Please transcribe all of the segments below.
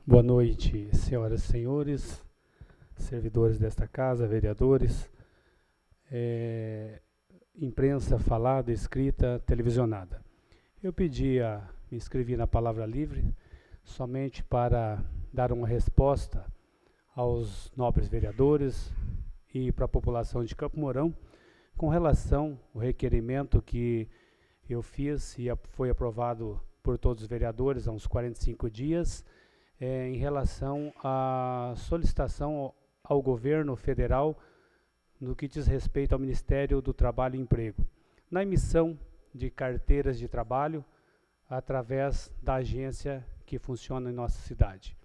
Boa noite, senhoras e senhores, servidores desta casa, vereadores, imprensa falada, escrita, televisionada. Me inscrevi na Palavra Livre somente para dar uma resposta aos nobres vereadores e para a população de Campo Mourão com relação ao requerimento que eu fiz e foi aprovado por todos os vereadores há uns 45 dias, em relação à solicitação ao governo federal no que diz respeito ao Ministério do Trabalho e Emprego, na emissão de carteiras de trabalho através da agência que funciona em nossa cidade.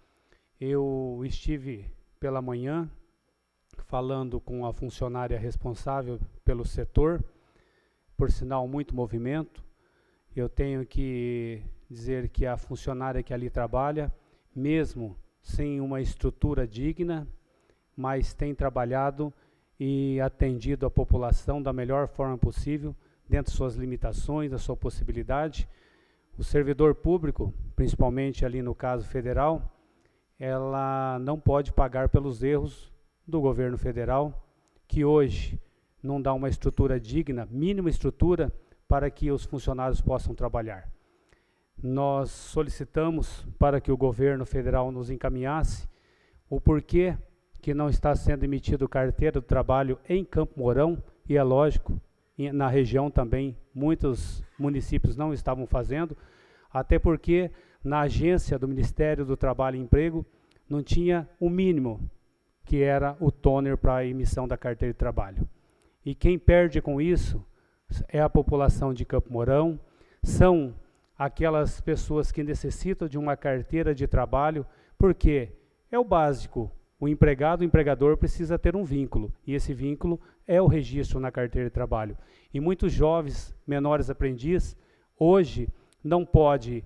Eu estive pela manhã falando com a funcionária responsável pelo setor, por sinal muito movimento. Eu tenho que dizer que a funcionária que ali trabalha, mesmo sem uma estrutura digna, mas tem trabalhado e atendido a população da melhor forma possível, dentro de suas limitações, da sua possibilidade. O servidor público, principalmente ali no caso federal, ela não pode pagar pelos erros do governo federal, que hoje não dá uma estrutura digna, mínima estrutura, para que os funcionários possam trabalhar. Nós solicitamos para que o governo federal nos encaminhasse o porquê que não está sendo emitido carteira do trabalho em Campo Mourão, e é lógico, na região também muitos municípios não estavam fazendo, até porque na agência do Ministério do Trabalho e Emprego não tinha o mínimo, que era o toner para a emissão da carteira de trabalho. E quem perde com isso é a população de Campo Mourão, são aquelas pessoas que necessitam de uma carteira de trabalho, porque é o básico. O empregado, o empregador precisa ter um vínculo, e esse vínculo é o registro na carteira de trabalho. E muitos jovens, menores aprendizes, hoje não pode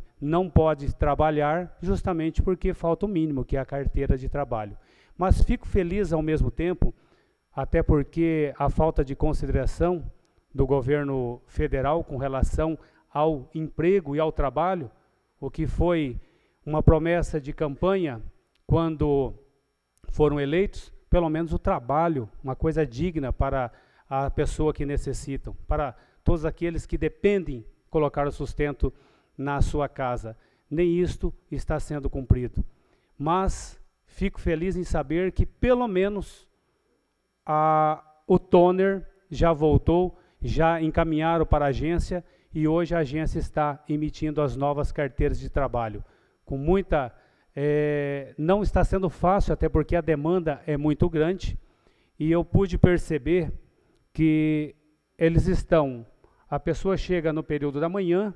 trabalhar justamente porque falta o mínimo, que é a carteira de trabalho. Mas fico feliz ao mesmo tempo, até porque a falta de consideração do governo federal com relação ao emprego e ao trabalho, o que foi uma promessa de campanha quando foram eleitos, pelo menos o trabalho, uma coisa digna para a pessoa que necessitam, para todos aqueles que dependem colocar o sustento na sua casa. Nem isto está sendo cumprido. Mas fico feliz em saber que pelo menos o toner já voltou, já encaminharam para a agência, e hoje a agência está emitindo as novas carteiras de trabalho. Com muita... não está sendo fácil, até porque a demanda é muito grande, e eu pude perceber que eles estão... A pessoa chega no período da manhã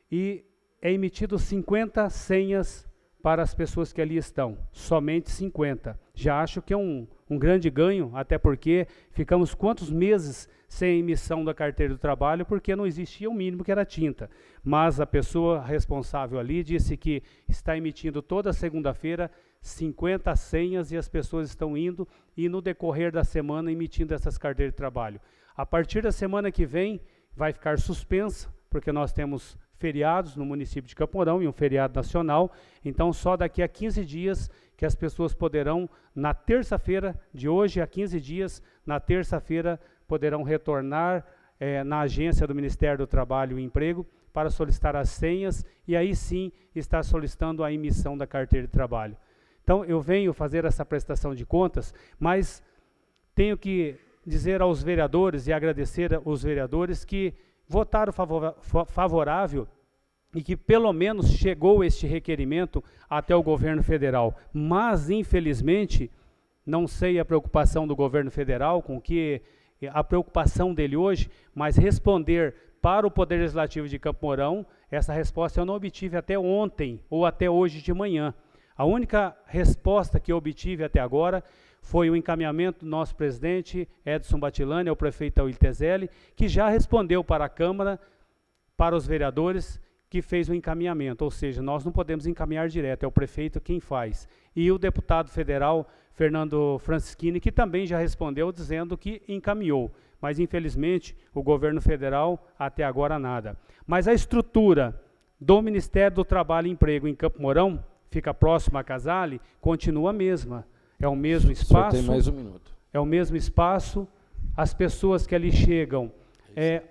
e é emitido 50 senhas para as pessoas que ali estão, somente 50. Já acho que é um grande ganho, até porque ficamos quantos meses sem emissão da carteira do trabalho, porque não existia o mínimo, que era tinta. Mas a pessoa responsável ali disse que está emitindo toda segunda-feira 50 senhas, e as pessoas estão indo e no decorrer da semana emitindo essas carteiras de trabalho. A partir da semana que vem vai ficar suspensa, porque nós temos feriados no município de Campo Mourão e um feriado nacional, então só daqui a 15 dias que as pessoas poderão, na terça-feira, de hoje a 15 dias, na terça-feira, poderão retornar na agência do Ministério do Trabalho e Emprego para solicitar as senhas, e aí sim está solicitando a emissão da carteira de trabalho. Então eu venho fazer essa prestação de contas, mas tenho que dizer aos vereadores e agradecer aos vereadores que votaram favorável e que pelo menos chegou este requerimento até o governo federal. Mas, infelizmente, não sei a preocupação do governo federal, com que a preocupação dele hoje, mas responder para o Poder Legislativo de Campo Mourão, essa resposta eu não obtive até ontem ou até hoje de manhã. A única resposta que eu obtive até agora foi o encaminhamento do nosso presidente, Edson Batilani, ao prefeito Auílio Tezelli, que já respondeu para a Câmara, para os vereadores, que fez o encaminhamento, ou seja, nós não podemos encaminhar direto, é o prefeito quem faz. E o deputado federal, Fernando Francischini, que também já respondeu dizendo que encaminhou, mas infelizmente o governo federal até agora nada. Mas a estrutura do Ministério do Trabalho e Emprego em Campo Mourão fica próximo à Casale, continua a mesma. É o mesmo espaço. O senhor tem mais 1 minuto. É o mesmo espaço. As pessoas que ali chegam,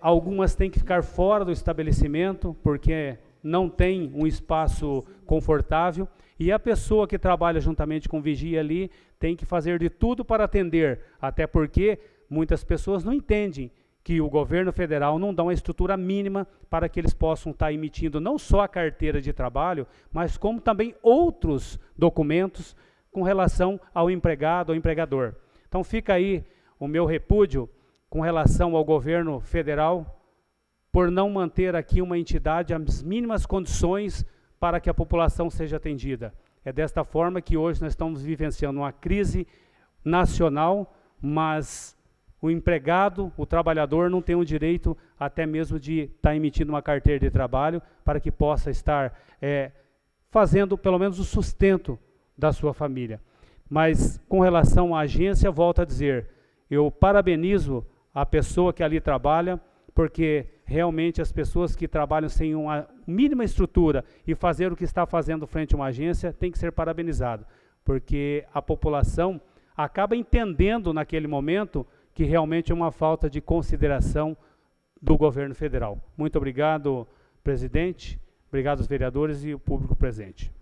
algumas têm que ficar fora do estabelecimento, porque não tem um espaço confortável. E a pessoa que trabalha juntamente com o vigia ali tem que fazer de tudo para atender, até porque muitas pessoas não entendem que o governo federal não dá uma estrutura mínima para que eles possam estar emitindo não só a carteira de trabalho, mas como também outros documentos com relação ao empregado, ao empregador. Então fica aí o meu repúdio com relação ao governo federal por não manter aqui uma entidade as mínimas condições para que a população seja atendida. É desta forma que hoje nós estamos vivenciando uma crise nacional, mas o empregado, o trabalhador, não tem o direito até mesmo de estar emitindo uma carteira de trabalho para que possa estar fazendo pelo menos o sustento da sua família. Mas com relação à agência, volto a dizer, eu parabenizo a pessoa que ali trabalha, porque realmente as pessoas que trabalham sem uma mínima estrutura e fazer o que está fazendo frente a uma agência tem que ser parabenizado, porque a população acaba entendendo naquele momento que realmente é uma falta de consideração do governo federal. Muito obrigado, presidente, obrigado aos vereadores e o público presente.